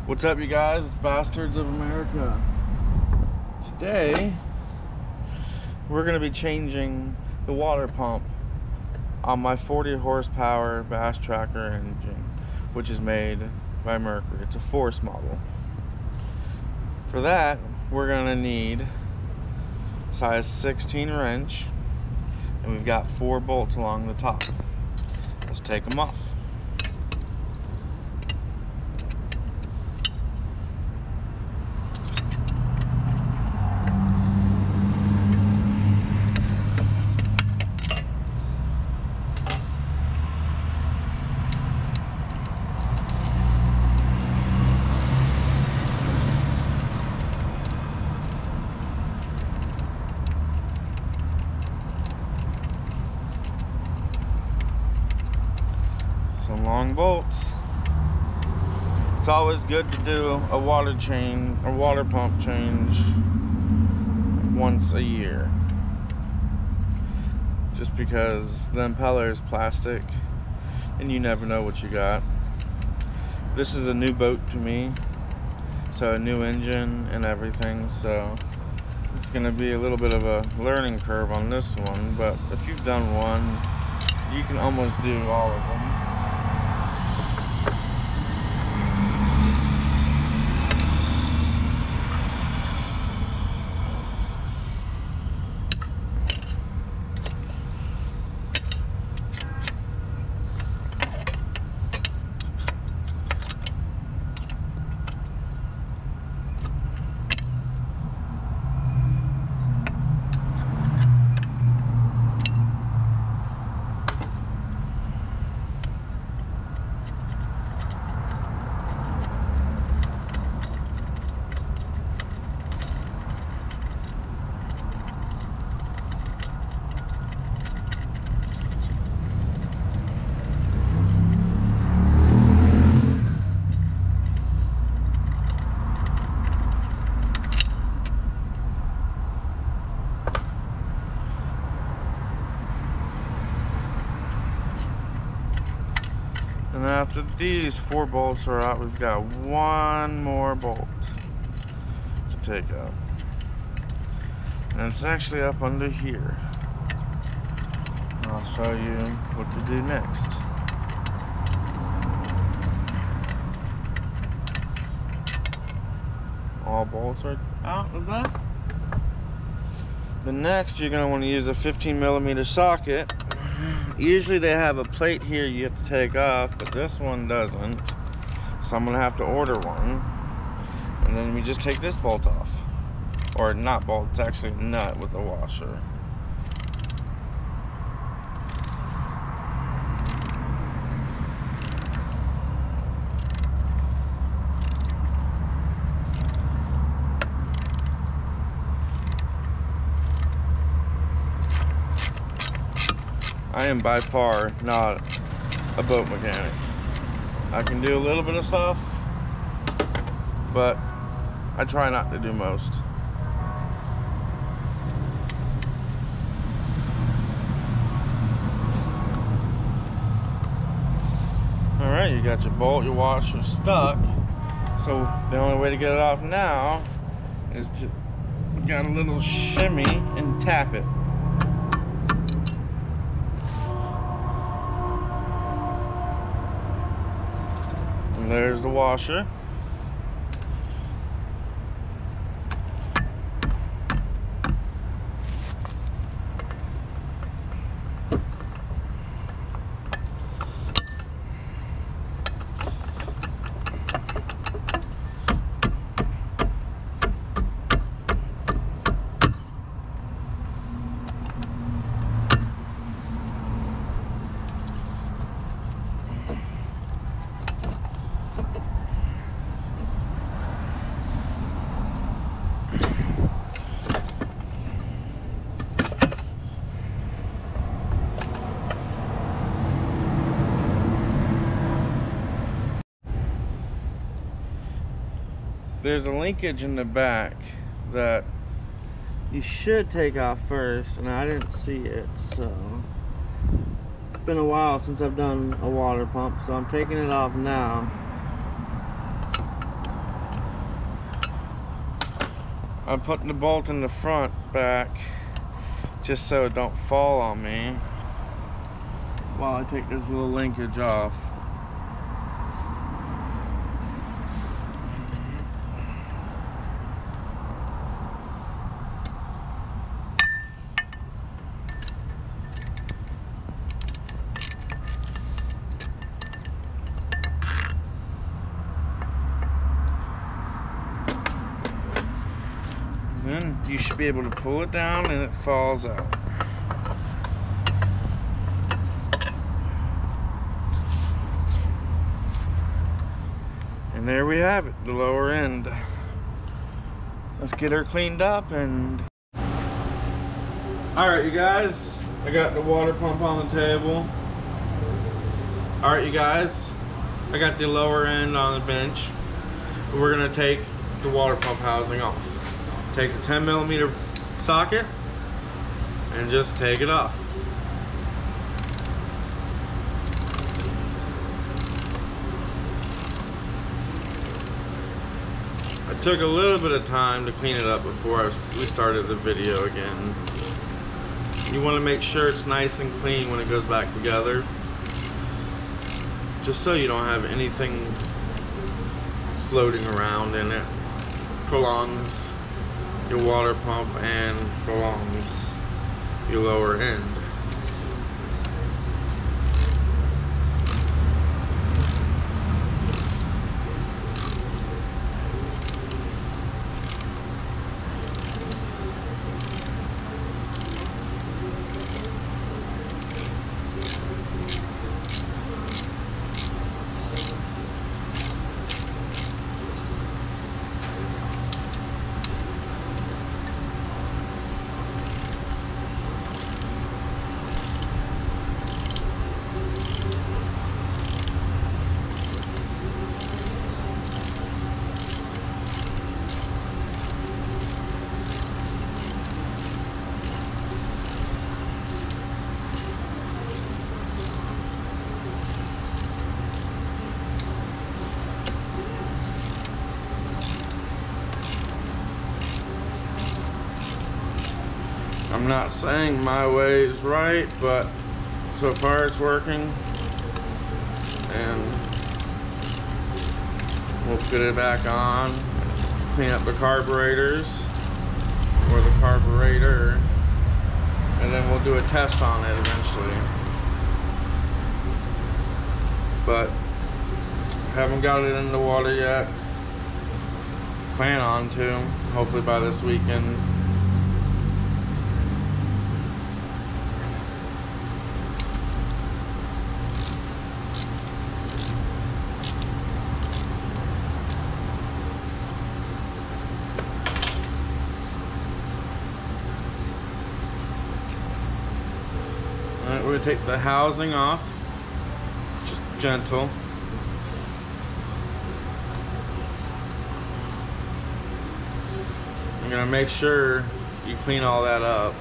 What's up, you guys? It's Bastards of America. Today, we're going to be changing the water pump on my 40 horsepower Bass Tracker engine, which is made by Mercury. It's a Force model. For that, we're going to need size 16 wrench, and we've got 4 bolts along the top. Let's take them off. Some long bolts. It's always good to do a water pump change once a year, just because the impeller is plastic and you never know what you got. This is a new boat to me, so a new engine and everything, so it's gonna be a little bit of a learning curve on this one, but if you've done one, you can almost do all of them. And after these 4 bolts are out, we've got 1 more bolt to take out. And it's actually up under here. I'll show you what to do next. All bolts are out of that. The next, you're going to want to use a 15mm socket. Usually they have a plate here you have to take off, but this one doesn't. So I'm gonna have to order one. And then we just take this bolt off. Or not bolt, it's actually a nut with a washer. I am by far not a boat mechanic. I can do a little bit of stuff, but I try not to do most. Alright, you got your bolt, your washer stuck. So the only way to get it off now is to got a little shimmy and tap it. And there's the washer. There's a linkage in the back that you should take off first, and I didn't see it, so it's been a while since I've done a water pump, so I'm taking it off now. I'm putting the bolt in the front back just so it don't fall on me while I take this little linkage off. Then you should be able to pull it down and it falls out. And there we have it, the lower end. Let's get her cleaned up and... Alright you guys, I got the water pump on the table. Alright you guys, I got the lower end on the bench. We're gonna take the water pump housing off. Takes a 10mm socket and just take it off. I took a little bit of time to clean it up before we started the video again. You want to make sure it's nice and clean when it goes back together, just so you don't have anything floating around in it. Prolongs your water pump and prolongs your lower end. I'm not saying my way is right, but so far it's working. And we'll put it back on, clean up the carburetors, or the carburetor, and then we'll do a test on it eventually. But haven't got it in the water yet. Plan on to, hopefully by this weekend. Alright, we're going to take the housing off, just gentle. You're going to make sure you clean all that up.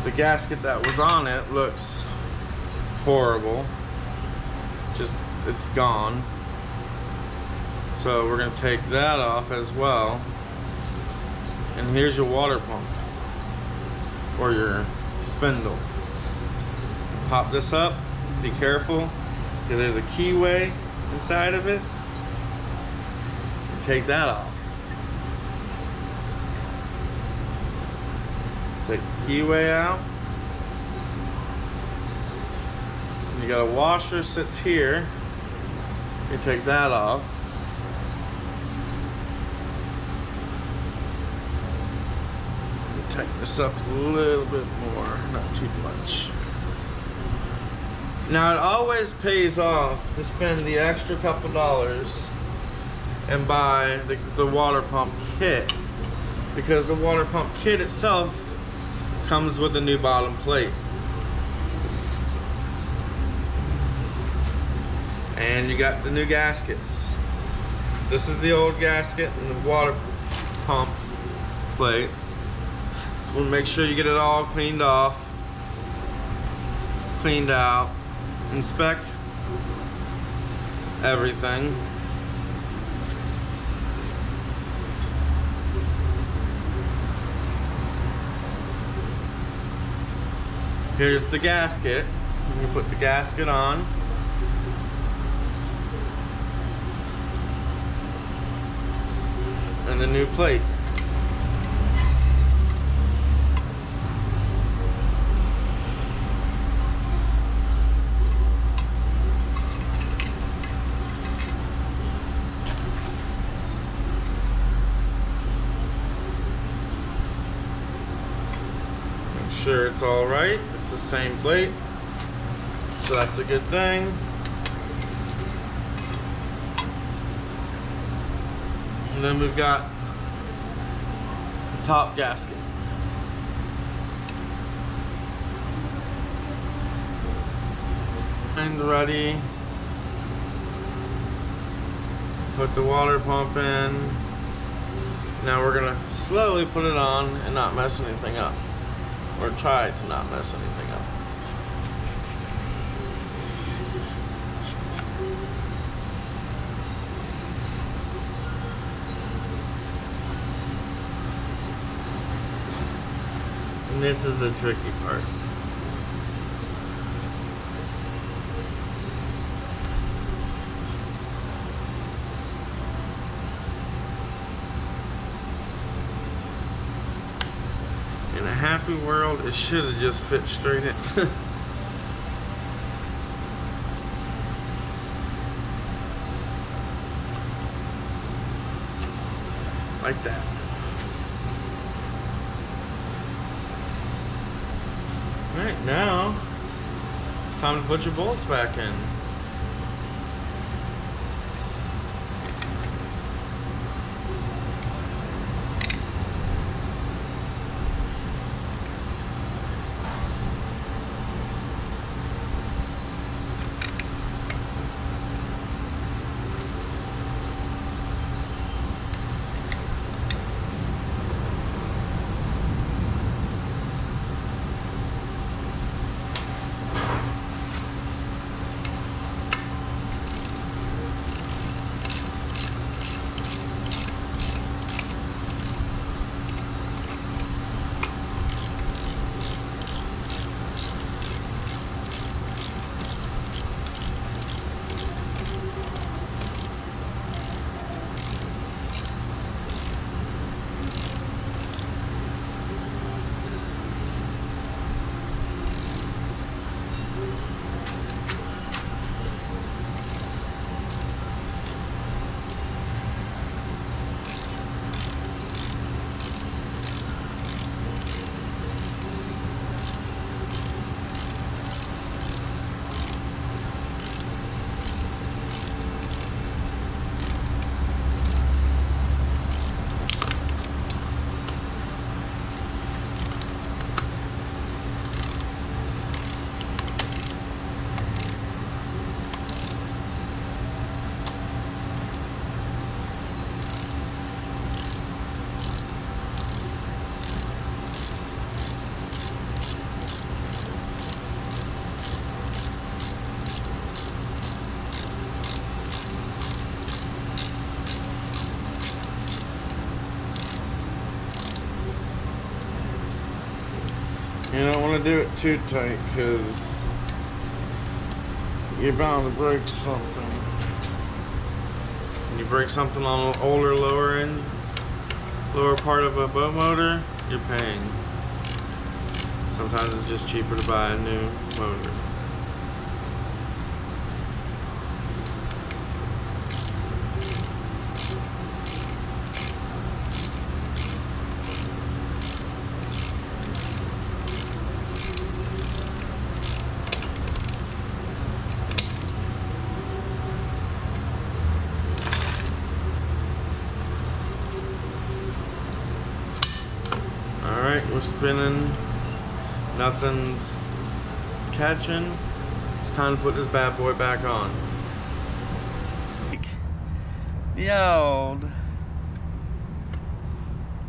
The gasket that was on it looks horrible. Just, it's gone. So we're going to take that off as well. And here's your water pump, or your spindle. Pop this up, be careful, because there's a keyway inside of it. Take that off. Take the keyway out. You got a washer sits here. You take that off. Tighten this up a little bit more, not too much. Now it always pays off to spend the extra couple dollars and buy the water pump kit, because the water pump kit itself comes with a new bottom plate. And you got the new gaskets. This is the old gasket and the water pump plate. We'll make sure you get it all cleaned off, cleaned out, inspect everything. Here's the gasket. You put the gasket on. And the new plate. Make sure it's all right. It's the same plate, so that's a good thing. And then we've got the top gasket. And ready. Put the water pump in. Now we're gonna slowly put it on and not mess anything up. Or try to not mess anything up. And this is the tricky part. In a happy world, it should have just fit straight in. Like that. Alright, now it's time to put your bolts back in. You don't want to do it too tight because you're bound to break something. When you break something on an older lower part of a boat motor, you're paying. Sometimes it's just cheaper to buy a new motor. We're spinning, nothing's catching. It's time to put this bad boy back on. The old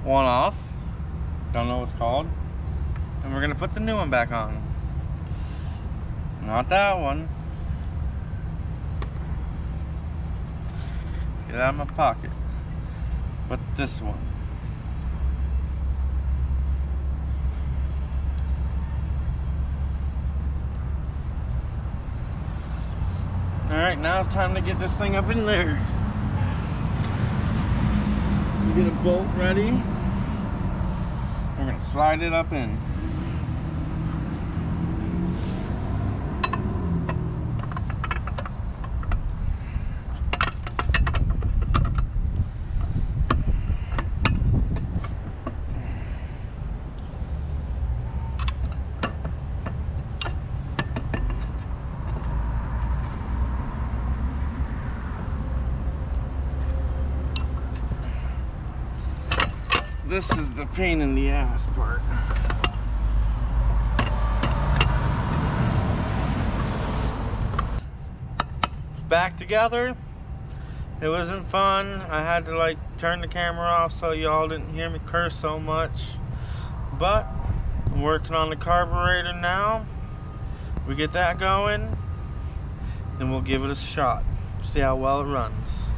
one off, don't know what it's called, and we're gonna put the new one back on. Not that one. Let's get it out of my pocket. But this one. Alright, now it's time to get this thing up in there. Get a bolt ready. We're gonna slide it up in. This is the pain in the ass part. Back together. It wasn't fun. I had to like turn the camera off so y'all didn't hear me curse so much. But I'm working on the carburetor now. We get that going, then we'll give it a shot. See how well it runs.